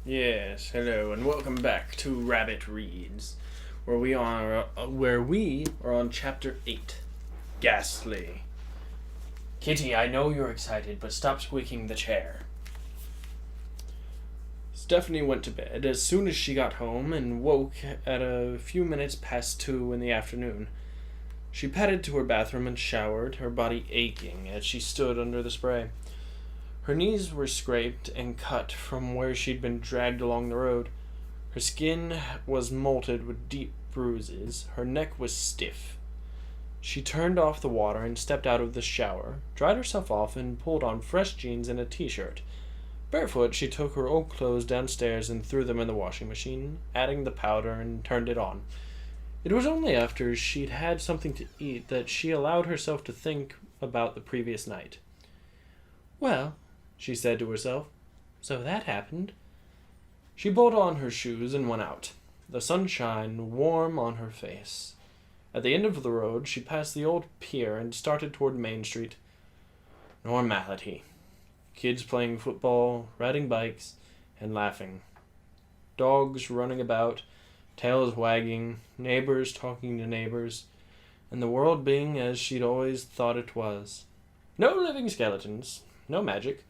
Yes, hello, and welcome back to Rabbit Reads, where we are on Chapter 8, Ghastly. Kitty, I know you're excited, but stop squeaking the chair. Stephanie went to bed as soon as she got home and woke at a few minutes past 2 in the afternoon. She padded to her bathroom and showered, her body aching as she stood under the spray. Her knees were scraped and cut from where she'd been dragged along the road. Her skin was molted with deep bruises. Her neck was stiff. She turned off the water and stepped out of the shower, dried herself off, and pulled on fresh jeans and a t-shirt. Barefoot, she took her old clothes downstairs and threw them in the washing machine, adding the powder and turned it on. It was only after she'd had something to eat that she allowed herself to think about the previous night. Well, she said to herself, so that happened. She pulled on her shoes and went out, the sunshine warm on her face. At the end of the road, she passed the old pier and started toward Main Street. Normality. Kids playing football, riding bikes, and laughing. Dogs running about, tails wagging, neighbors talking to neighbors, and the world being as she'd always thought it was. No living skeletons, no magic,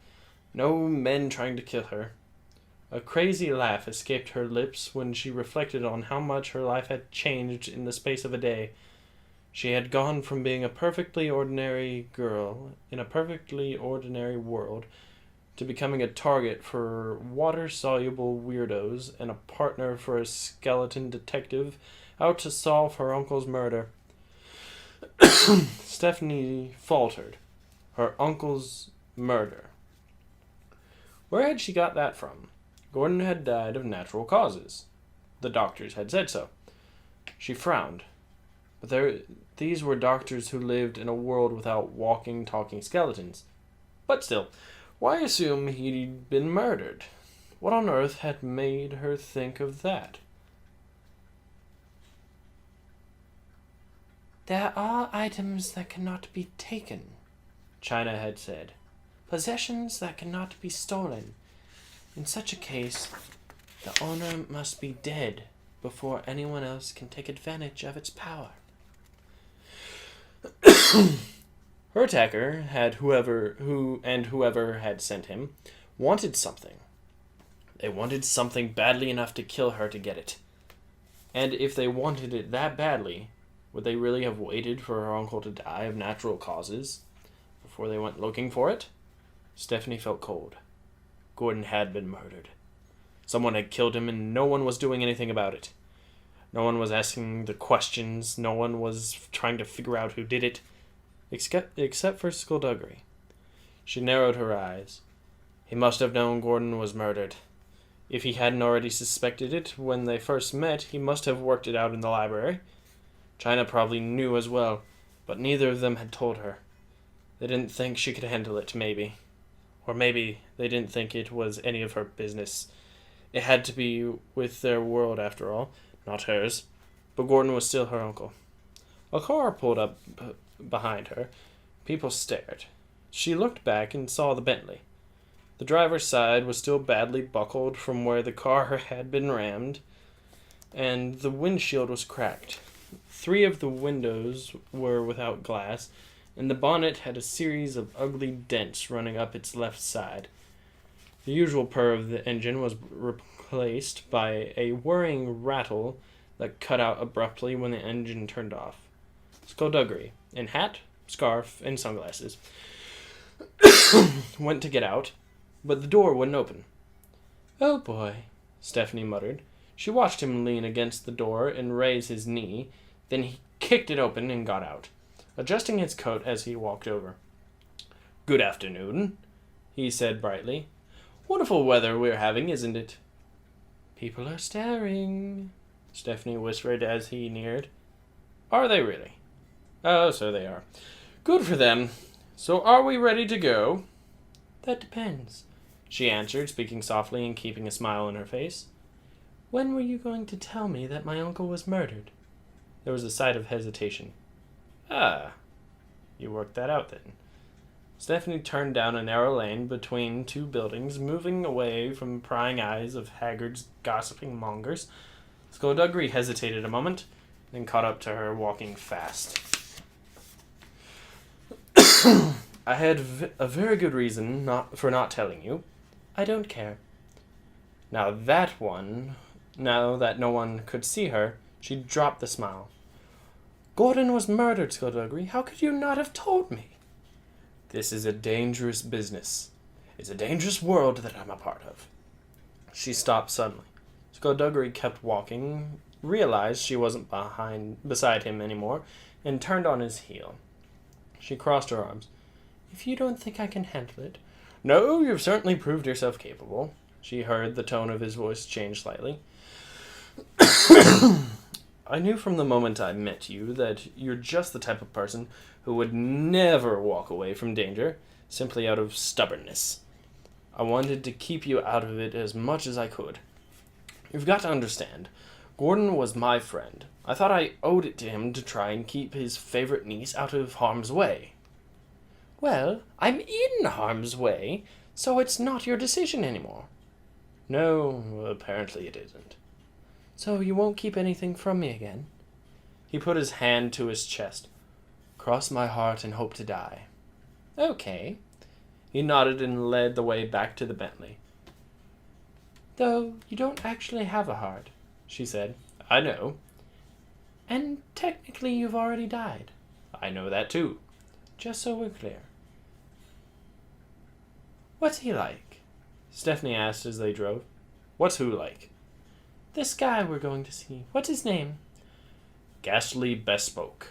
no men trying to kill her. A crazy laugh escaped her lips when she reflected on how much her life had changed in the space of a day. She had gone from being a perfectly ordinary girl in a perfectly ordinary world to becoming a target for water-soluble weirdos and a partner for a skeleton detective out to solve her uncle's murder. Stephanie faltered. Her uncle's murder. Where had she got that from? Gordon had died of natural causes. The doctors had said so. She frowned. But these were doctors who lived in a world without walking, talking skeletons. But still, why assume he'd been murdered? What on earth had made her think of that? There are items that cannot be taken, China had said. Possessions that cannot be stolen. In such a case, the owner must be dead before anyone else can take advantage of its power. Her attacker had whoever had sent him wanted something. They wanted something badly enough to kill her to get it. And if they wanted it that badly, would they really have waited for her uncle to die of natural causes before they went looking for it? Stephanie felt cold. Gordon had been murdered. Someone had killed him and no one was doing anything about it. No one was asking the questions. No one was trying to figure out who did it. Except for Skulduggery. She narrowed her eyes. He must have known Gordon was murdered. If he hadn't already suspected it when they first met, he must have worked it out in the library. China probably knew as well, but neither of them had told her. They didn't think she could handle it, maybe. Or maybe they didn't think it was any of her business. It had to be with their world, after all, not hers. But Gordon was still her uncle. A car pulled up behind her. People stared. She looked back and saw the Bentley. The driver's side was still badly buckled from where the car had been rammed, and the windshield was cracked. 3 of the windows were without glass, and the bonnet had a series of ugly dents running up its left side. The usual purr of the engine was replaced by a whirring rattle that cut out abruptly when the engine turned off. Skulduggery, in hat, scarf, and sunglasses, went to get out, but the door wouldn't open. Oh boy, Stephanie muttered. She watched him lean against the door and raise his knee, then he kicked it open and got out, adjusting his coat as he walked over. Good afternoon, he said brightly. Wonderful weather we're having, isn't it? People are staring, Stephanie whispered as he neared. Are they really? Oh, so they are. Good for them. So are we ready to go? That depends, she answered, speaking softly and keeping a smile on her face. When were you going to tell me that my uncle was murdered? There was a sight of hesitation. Ah, you worked that out then. Stephanie turned down a narrow lane between two buildings, moving away from prying eyes of haggard, gossiping mongers. Skulduggery hesitated a moment, then caught up to her, walking fast. I had a very good reason for not telling you. I don't care. Now that no one could see her, she dropped the smile. Gordon was murdered, Skulduggery. How could you not have told me? This is a dangerous business. It's a dangerous world that I'm a part of. She stopped suddenly. Skulduggery kept walking, realized she wasn't beside him anymore, and turned on his heel. She crossed her arms. If you don't think I can handle it... No, you've certainly proved yourself capable. She heard the tone of his voice change slightly. I knew from the moment I met you that you're just the type of person who would never walk away from danger, simply out of stubbornness. I wanted to keep you out of it as much as I could. You've got to understand, Gordon was my friend. I thought I owed it to him to try and keep his favorite niece out of harm's way. Well, I'm in harm's way, so it's not your decision anymore. No, apparently it isn't. So you won't keep anything from me again? He put his hand to his chest. Cross my heart and hope to die. Okay. He nodded and led the way back to the Bentley. Though you don't actually have a heart, she said. I know. And technically you've already died. I know that too. Just so we're clear. What's he like? Stephanie asked as they drove. What's who like? This guy we're going to see. What's his name? Ghastly Bespoke.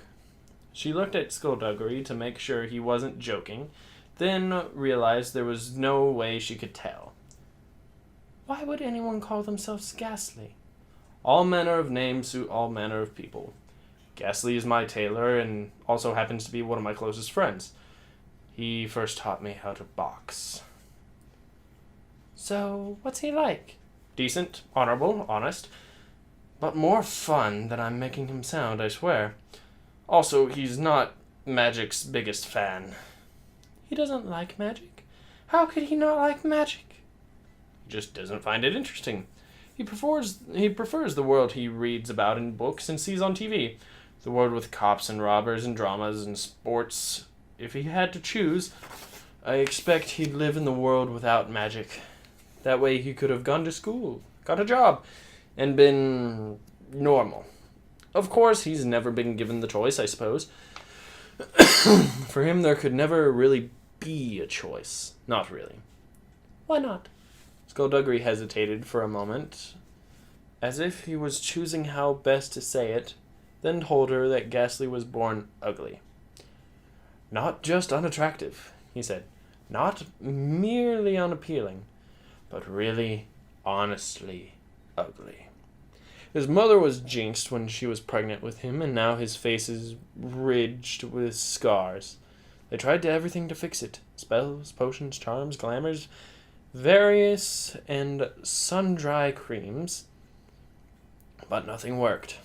She looked at Skulduggery to make sure he wasn't joking, then realized there was no way she could tell. Why would anyone call themselves Ghastly? All manner of names suit all manner of people. Ghastly is my tailor and also happens to be one of my closest friends. He first taught me how to box. So, what's he like? Decent, honorable, honest, but more fun than I'm making him sound, I swear. Also, he's not magic's biggest fan. He doesn't like magic? How could he not like magic? He just doesn't find it interesting. He prefers the world he reads about in books and sees on TV. The world with cops and robbers and dramas and sports. If he had to choose, I expect he'd live in the world without magic. That way he could have gone to school, got a job, and been normal. Of course, he's never been given the choice, I suppose. For him, there could never really be a choice. Not really. Why not? Skulduggery hesitated for a moment, as if he was choosing how best to say it, then told her that Ghastly was born ugly. Not just unattractive, he said. Not merely unappealing, but really, honestly ugly. His mother was jinxed when she was pregnant with him, and now his face is ridged with scars. They tried everything to fix it. Spells, potions, charms, glamours, various and sun-dry creams, but nothing worked.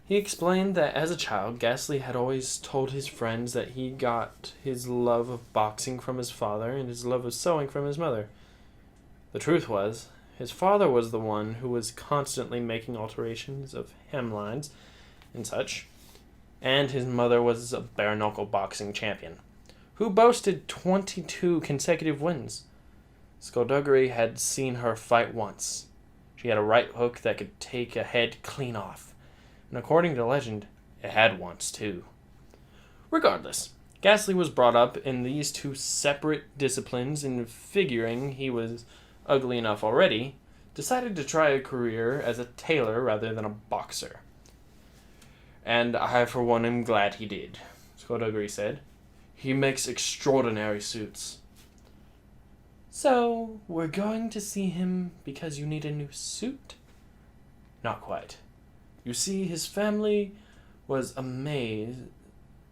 He explained that as a child, Ghastly had always told his friends that he got his love of boxing from his father and his love of sewing from his mother. The truth was, his father was the one who was constantly making alterations of hemlines and such, and his mother was a bare-knuckle boxing champion, who boasted 22 consecutive wins. Skulduggery had seen her fight once. She had a right hook that could take a head clean off. And according to legend, it had once too. Regardless, Ghastly was brought up in these two separate disciplines, and figuring he was ugly enough already, decided to try a career as a tailor rather than a boxer. And I, for one, am glad he did, Skulduggery said. He makes extraordinary suits. So, we're going to see him because you need a new suit? Not quite. You see, his family was amazed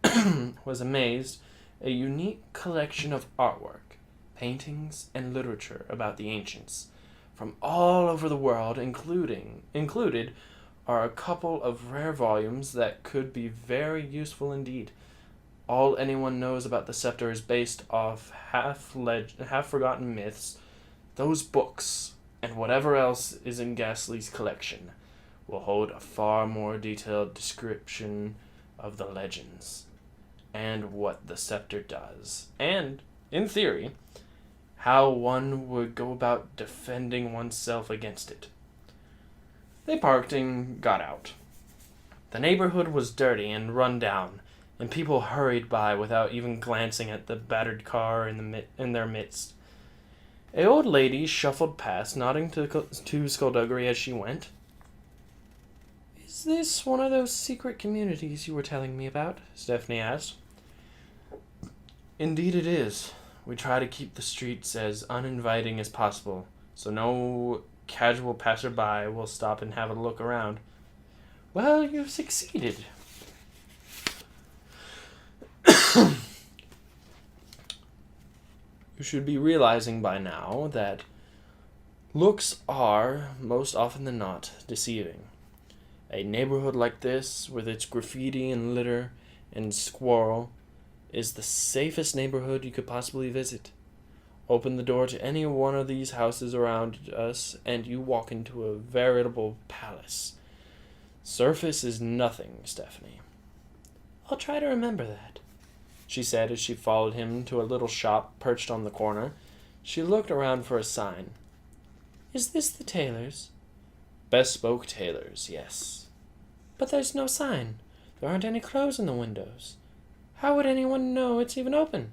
a unique collection of artwork, paintings, and literature about the ancients from all over the world, included are a couple of rare volumes that could be very useful indeed. All anyone knows about the scepter is based off half-forgotten myths. Those books, and whatever else is in Ghastly's collection, will hold a far more detailed description of the legends, and what the scepter does, and, in theory, how one would go about defending oneself against it. They parked and got out. The neighborhood was dirty and run down, and people hurried by without even glancing at the battered car in their midst. A old lady shuffled past, nodding to Skulduggery as she went. "Is this one of those secret communities you were telling me about?" Stephanie asked. "Indeed it is. We try to keep the streets as uninviting as possible, so no casual passerby will stop and have a look around." "Well, you've succeeded." You should be realizing by now that looks are, most often than not, deceiving. A neighborhood like this, with its graffiti and litter and squirrel, is the safest neighborhood you could possibly visit. Open the door to any one of these houses around us, and you walk into a veritable palace. Surface is nothing, Stephanie. "I'll try to remember that," she said as she followed him to a little shop perched on the corner. She looked around for a sign. "Is this the tailor's?" "Bespoke tailors, yes." "But there's no sign. There aren't any clothes in the windows. How would anyone know it's even open?"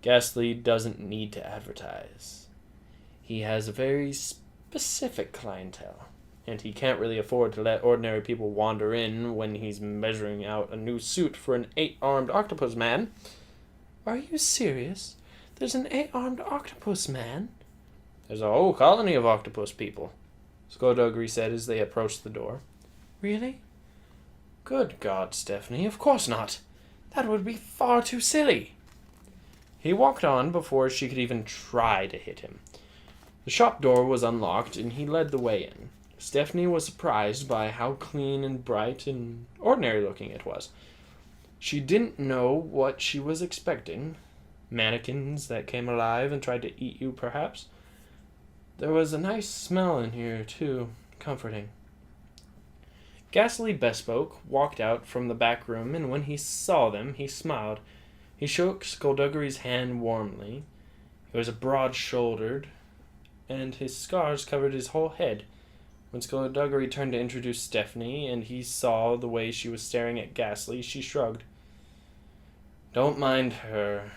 "Ghastly doesn't need to advertise. He has a very specific clientele, and he can't really afford to let ordinary people wander in when he's measuring out a new suit for an 8-armed octopus man." "Are you serious? There's an 8-armed octopus man?" "There's a whole colony of octopus people," Skulduggery said as they approached the door. "Really?" "Good God, Stephanie, of course not. That would be far too silly." He walked on before she could even try to hit him. The shop door was unlocked, and he led the way in. Stephanie was surprised by how clean and bright and ordinary-looking it was. She didn't know what she was expecting. Mannequins that came alive and tried to eat you, perhaps. There was a nice smell in here, too, comforting. Ghastly Bespoke walked out from the back room, and when he saw them, he smiled. He shook Skulduggery's hand warmly. He was broad-shouldered, and his scars covered his whole head. When Skulduggery turned to introduce Stephanie, and he saw the way she was staring at Ghastly, she shrugged. "Don't mind her,"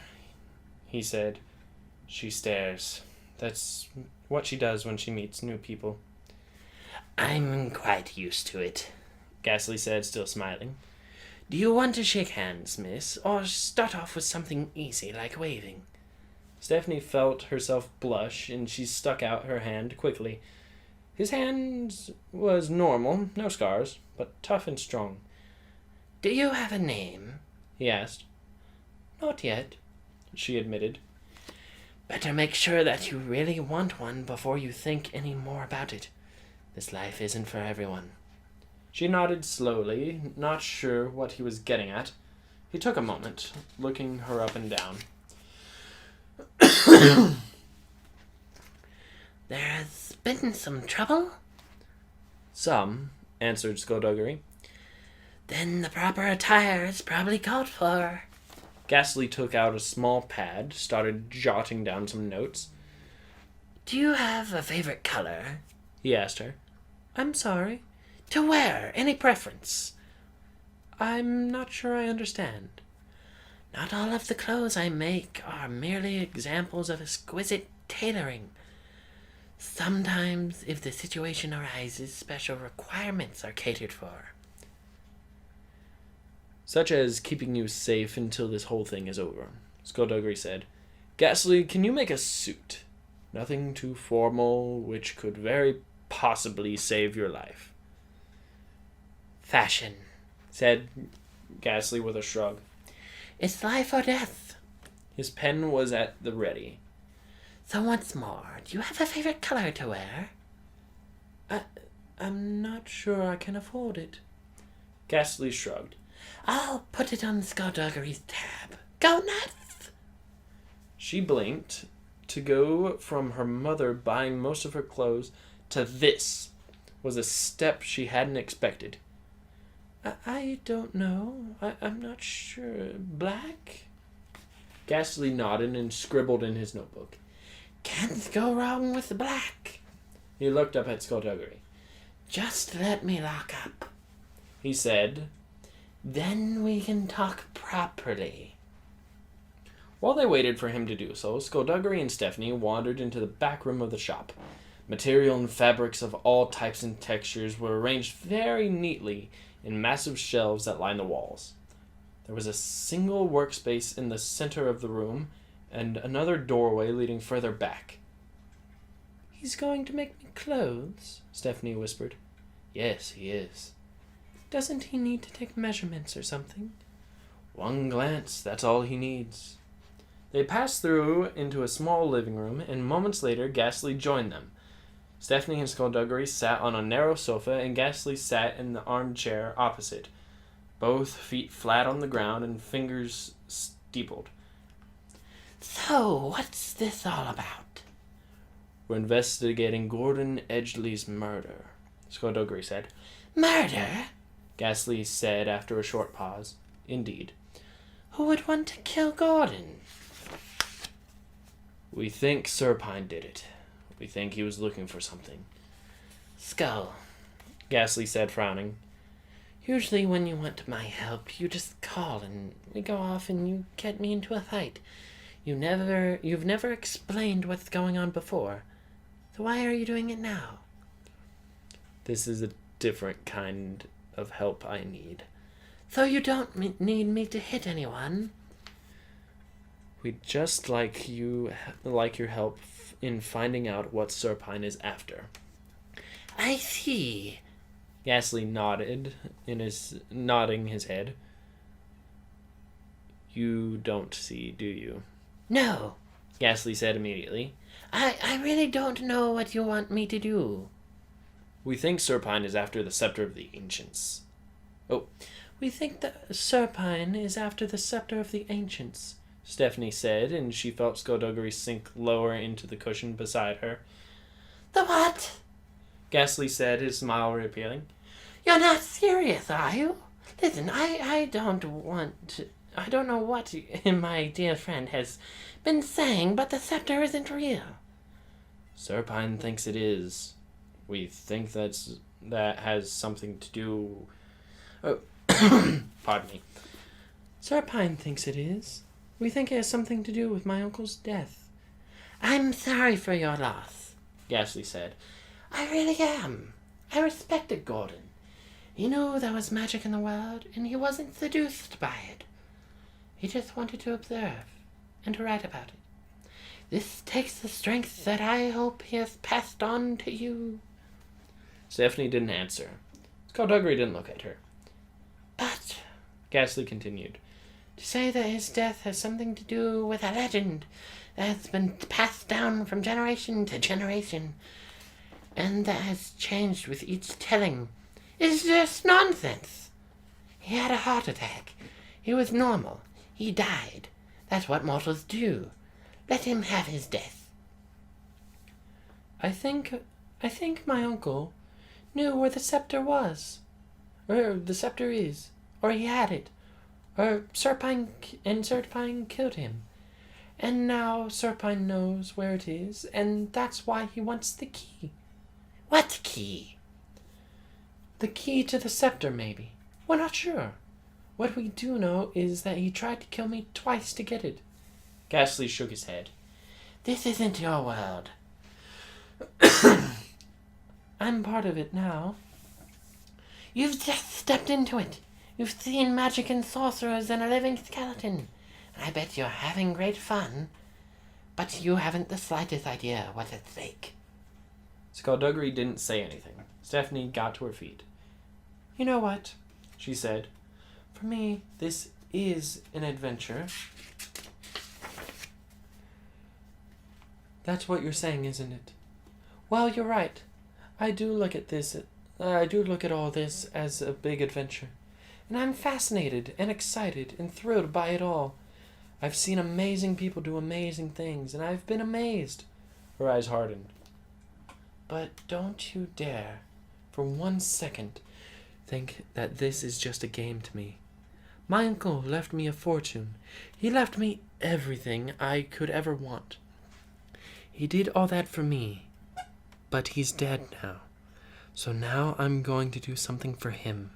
he said. "She stares. That's what she does when she meets new people." "I'm quite used to it," Ghastly said, still smiling. "Do you want to shake hands, miss, or start off with something easy like waving?" Stephanie felt herself blush, and she stuck out her hand quickly. His hand was normal, no scars, but tough and strong. "Do you have a name?" he asked. "Not yet," she admitted. "Better make sure that you really want one before you think any more about it. This life isn't for everyone." She nodded slowly, not sure what he was getting at. He took a moment, looking her up and down. "There's been some trouble?" "Some," answered Skulduggery. "Then the proper attire is probably called for." Ghastly took out a small pad, started jotting down some notes. "Do you have a favorite color?" he asked her. "I'm sorry?" "To wear, any preference?" "I'm not sure I understand." "Not all of the clothes I make are merely examples of exquisite tailoring. Sometimes, if the situation arises, special requirements are catered for." "Such as keeping you safe until this whole thing is over," Skulduggery said. "Ghastly, can you make a suit? Nothing too formal, which could very possibly save your life." "Fashion," said Ghastly with a shrug. "It's life or death." His pen was at the ready. "So once more, do you have a favorite color to wear?" I'm not sure I can afford it." Ghastly shrugged. I'll put it on Skulduggery's tab. Go nuts! She blinked to go from her mother buying most of her clothes to this was a step she hadn't expected. I don't know. I'm not sure. Black? Ghastly nodded and scribbled in his notebook. Can't go wrong with black. He looked up at Skulduggery. Just let me lock up, he said. Then we can talk properly. While they waited for him to do so, Skulduggery and Stephanie wandered into the back room of the shop. Material and fabrics of all types and textures were arranged very neatly in massive shelves that lined the walls. There was a single workspace in the center of the room and another doorway leading further back. He's going to make me clothes, Stephanie whispered. Yes, he is. Doesn't he need to take measurements or something? One glance, that's all he needs. They passed through into a small living room, and moments later Ghastly joined them. Stephanie and Skulduggery sat on a narrow sofa, and Ghastly sat in the armchair opposite, both feet flat on the ground and fingers steepled. So, what's this all about? We're investigating Gordon Edgley's murder, Skulduggery said. Murder? Ghastly said after a short pause. Indeed. Who would want to kill Gordon? We think Serpine did it. We think he was looking for something. Skull, Ghastly said, frowning. Usually when you want my help, you just call and we go off and you get me into a fight. You've never explained what's going on before. So why are you doing it now? This is a different kind of help I need. So you don't need me to hit anyone? We'd just like your help in finding out what Serpine is after. I see. Ghastly nodded nodding his head. You don't see, do you? No, Ghastly said immediately. I really don't know what you want me to do. We think Serpine is after the scepter of the ancients. Oh, we think that Serpine is after the scepter of the ancients, Stephanie said, and she felt Skulduggery sink lower into the cushion beside her. The what? Ghastly said, his smile reappearing. You're not serious, are you? Listen, I don't know what my dear friend has been saying, but the scepter isn't real. Serpine thinks it is. We think that has something to do... Oh, pardon me. Serpine thinks it is. We think it has something to do with my uncle's death. I'm sorry for your loss, Ghastly said. I really am. I respected Gordon. He knew there was magic in the world, and he wasn't seduced by it. He just wanted to observe and to write about it. This takes the strength that I hope he has passed on to you. Stephanie didn't answer. Skulduggery didn't look at her. But, Ghastly continued, to say that his death has something to do with a legend that's been passed down from generation to generation, and that has changed with each telling, is just nonsense. He had a heart attack. He was normal. He died. That's what mortals do. Let him have his death. I think my uncle knew where the scepter was. Or the scepter is. Or he had it. Or Serpine killed him. And now Serpine knows where it is, and that's why he wants the key. What key? The key to the scepter, maybe. We're not sure. What we do know is that he tried to kill me twice to get it. Ghastly shook his head. This isn't your world. I'm part of it now. You've just stepped into it. You've seen magic and sorcerers and a living skeleton. I bet you're having great fun. But you haven't the slightest idea what's at stake. Skulduggery didn't say anything. Stephanie got to her feet. You know what? She said. For me, this is an adventure. That's what you're saying, isn't it? Well, you're right. I do look at all this as a big adventure. and I'm fascinated and excited and thrilled by it all. I've seen amazing people do amazing things, and I've been amazed. Her eyes hardened. But don't you dare, for 1 second, think that this is just a game to me. My uncle left me a fortune. He left me everything I could ever want. He did all that for me, but he's dead now. So now I'm going to do something for him.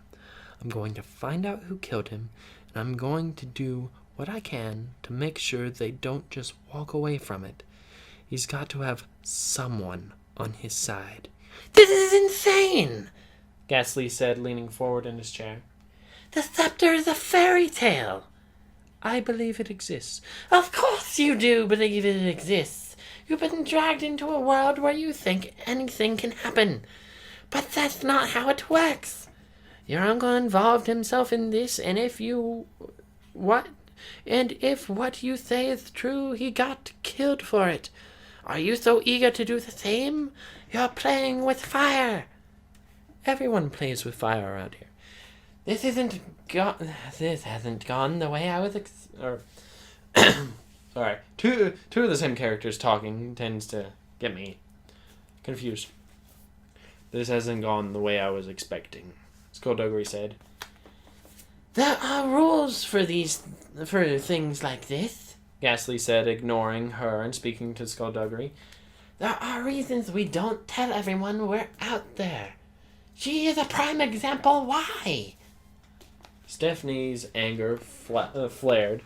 I'm going to find out who killed him, and I'm going to do what I can to make sure they don't just walk away from it. He's got to have someone on his side. This is insane, Ghastly said, leaning forward in his chair. The scepter is a fairy tale. I believe it exists. Of course you do believe it exists. You've been dragged into a world where you think anything can happen. But that's not how it works. Your uncle involved himself in this, and if what you say is true, he got killed for it. Are you so eager to do the same? You're playing with fire. Everyone plays with fire around here. This hasn't gone the way I was Alright, two of the same characters talking tends to get me confused. This hasn't gone the way I was expecting, Skulduggery said. There are rules for things like this, Ghastly said, ignoring her and speaking to Skulduggery. There are reasons we don't tell everyone we're out there. She is a prime example why. Stephanie's anger flared,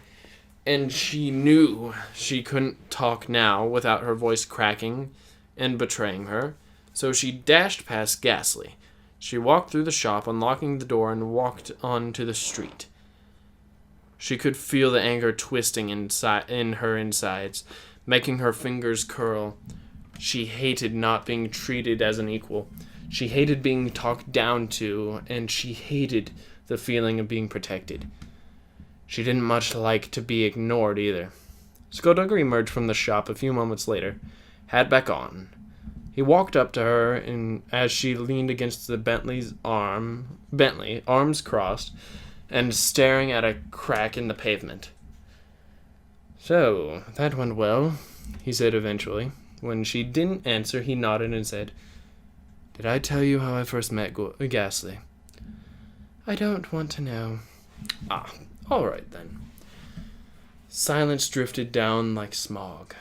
and she knew she couldn't talk now without her voice cracking and betraying her, so she dashed past Ghastly. She walked through the shop, unlocking the door, and walked onto the street. She could feel the anger twisting in her insides, making her fingers curl. She hated not being treated as an equal. She hated being talked down to, and she hated the feeling of being protected. She didn't much like to be ignored either. Skulduggery emerged from the shop a few moments later, hat back on. He walked up to her, and as she leaned against the Bentley, arms crossed, and staring at a crack in the pavement. "So, that went well," he said eventually. When she didn't answer, he nodded and said, "Did I tell you how I first met Ghastly?" I don't want to know. "Ah, all right then." Silence drifted down like smog.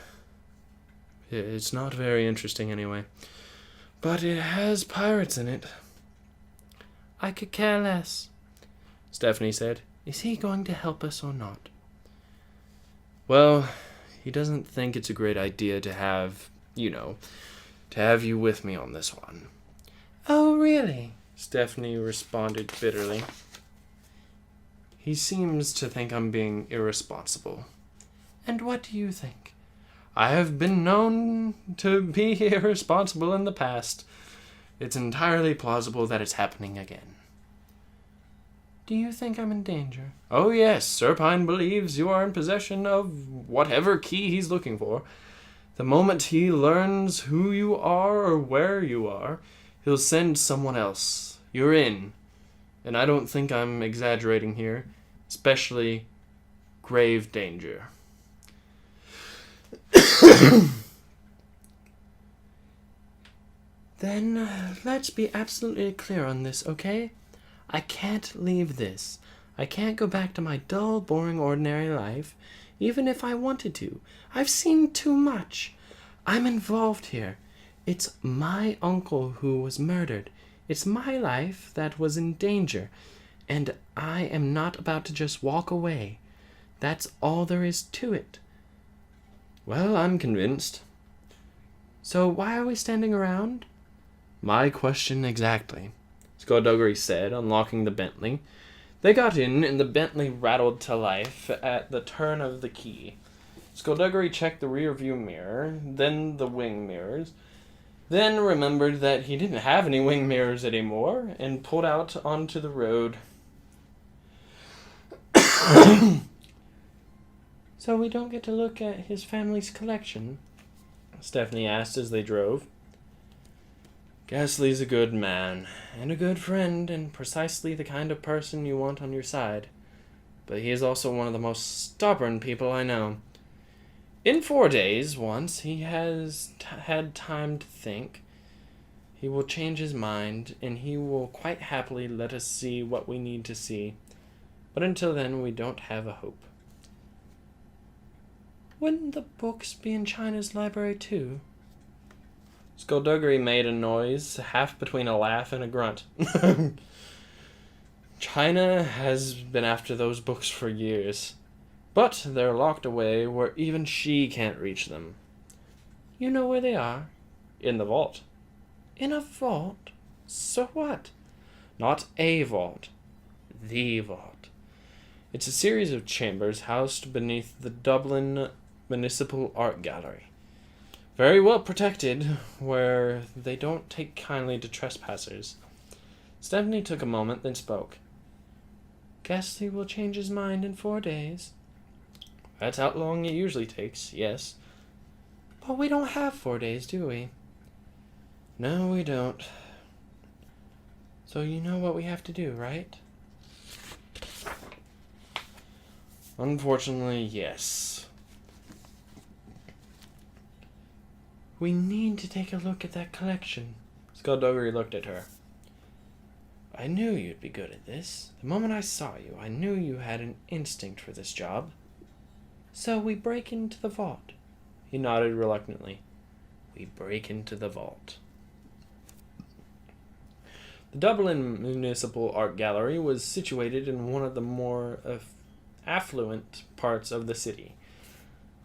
It's not very interesting anyway. But it has pirates in it. I could care less, Stephanie said. Is he going to help us or not? Well, he doesn't think it's a great idea to have you with me on this one. Oh, really? Stephanie responded bitterly. He seems to think I'm being irresponsible. And what do you think? I have been known to be irresponsible in the past. It's entirely plausible that it's happening again. Do you think I'm in danger? Oh yes, Serpine believes you are in possession of whatever key he's looking for. The moment he learns who you are or where you are, he'll send someone else. You're in. And I don't think I'm exaggerating here. Especially grave danger. Then let's be absolutely clear on this, okay? I can't leave this. I can't go back to my dull, boring, ordinary life, even if I wanted to. I've seen too much. I'm involved here. It's my uncle who was murdered. It's my life that was in danger, and I am not about to just walk away. That's all there is to it. Well, I'm convinced. So why are we standing around? My question exactly, Skulduggery said, unlocking the Bentley. They got in, and the Bentley rattled to life at the turn of the key. Skulduggery checked the rear view mirror, then the wing mirrors, then remembered that he didn't have any wing mirrors anymore, and pulled out onto the road. So we don't get to look at his family's collection? Stephanie asked as they drove. Ghastly's a good man, and a good friend, and precisely the kind of person you want on your side. But he is also one of the most stubborn people I know. In 4 days, once he has had time to think, he will change his mind, and he will quite happily let us see what we need to see. But until then, we don't have a hope. Wouldn't the books be in China's library too? Skulduggery made a noise, half between a laugh and a grunt. China has been after those books for years, but they're locked away where even she can't reach them. You know where they are? In the vault. In a vault? So what? Not a vault. The vault. It's a series of chambers housed beneath the Dublin Municipal Art Gallery. Very well protected, where they don't take kindly to trespassers. Stephanie took a moment, then spoke. Ghastly will change his mind in 4 days. That's how long it usually takes, yes. But we don't have 4 days, do we? No, we don't. So you know what we have to do, right? Unfortunately, yes. We need to take a look at that collection. Skulduggery looked at her. I knew you'd be good at this. The moment I saw you, I knew you had an instinct for this job. So we break into the vault. He nodded reluctantly. We break into the vault. The Dublin Municipal Art Gallery was situated in one of the more affluent parts of the city.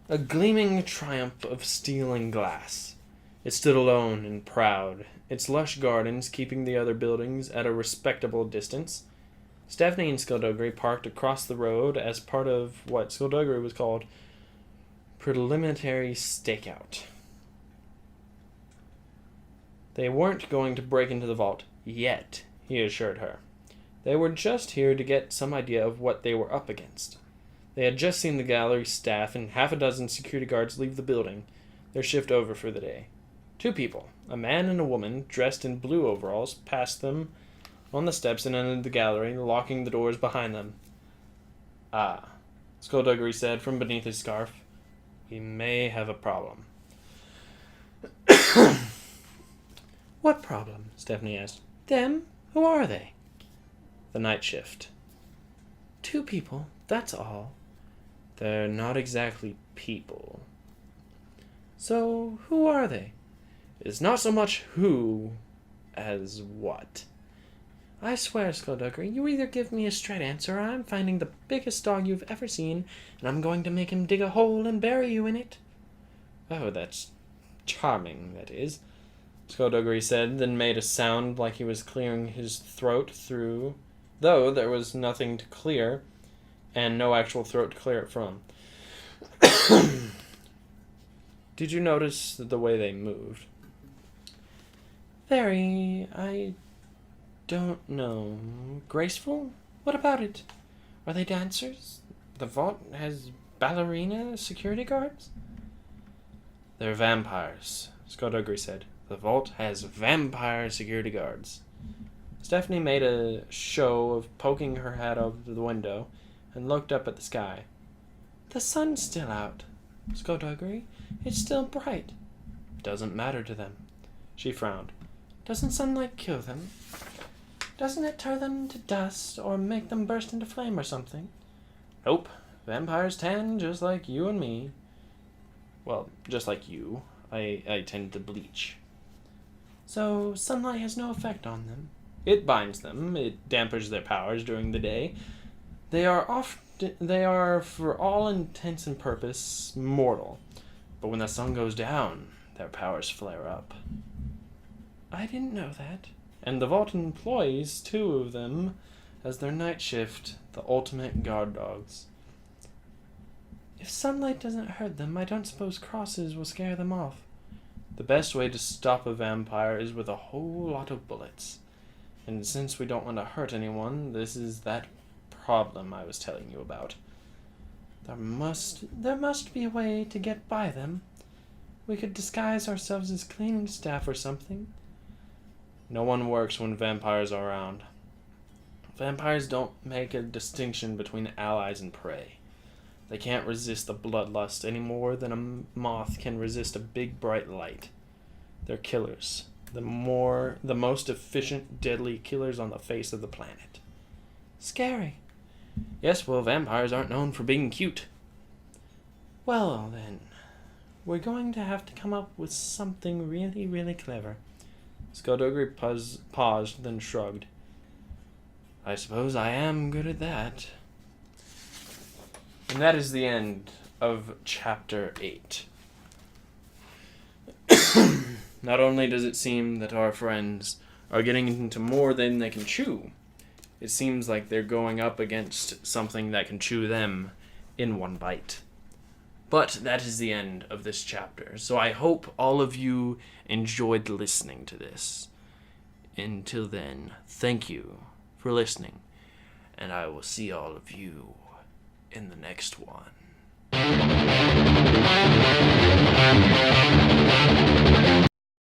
A gleaming triumph of steel and glass. It stood alone and proud, its lush gardens keeping the other buildings at a respectable distance. Stephanie and Skulduggery parked across the road as part of what Skulduggery was called preliminary stakeout. They weren't going to break into the vault yet, he assured her. They were just here to get some idea of what they were up against. They had just seen the gallery staff and half a dozen security guards leave the building, their shift over for the day. 2 people, a man and a woman, dressed in blue overalls, passed them on the steps and entered the gallery, locking the doors behind them. Ah, Skulduggery said from beneath his scarf. We may have a problem. What problem? Stephanie asked. Them? Who are they? The night shift. 2 people, that's all. They're not exactly people. So, who are they? It's not so much who as what. I swear, Skulduggery, you either give me a straight answer or I'm finding the biggest dog you've ever seen, and I'm going to make him dig a hole and bury you in it. Oh, that's charming, that is, Skulduggery said, then made a sound like he was clearing his throat through, though there was nothing to clear, and no actual throat to clear it from. Did you notice the way they moved? Very, I don't know. Graceful? What about it? Are they dancers? The vault has ballerina security guards? They're vampires, Skulduggery said. The vault has vampire security guards. Stephanie made a show of poking her head out of the window and looked up at the sky. The sun's still out, Skulduggery. It's still bright. Doesn't matter to them. She frowned. Doesn't sunlight kill them? Doesn't it turn them to dust or make them burst into flame or something? Nope. Vampires tan just like you and me. Well, just like you. I tend to bleach. So sunlight has no effect on them? It binds them. It dampers their powers during the day. They are, for all intents and purpose, mortal. But when the sun goes down, their powers flare up. I didn't know that. And the vault employs 2 of them as their night shift, the ultimate guard dogs. If sunlight doesn't hurt them, I don't suppose crosses will scare them off. The best way to stop a vampire is with a whole lot of bullets. And since we don't want to hurt anyone, this is that problem I was telling you about. There must be a way to get by them. We could disguise ourselves as cleaning staff or something. No one works when vampires are around. Vampires don't make a distinction between allies and prey. They can't resist the bloodlust any more than a moth can resist a big bright light. They're killers. The most efficient, deadly killers on the face of the planet. Scary. Yes, well, vampires aren't known for being cute. Well, then, we're going to have to come up with something really, really clever. Skulduggery paused, then shrugged. I suppose I am good at that. And that is the end of Chapter 8. Not only does it seem that our friends are getting into more than they can chew, it seems like they're going up against something that can chew them in one bite. But that is the end of this chapter. So I hope all of you enjoyed listening to this. Until then, thank you for listening, and I will see all of you in the next one.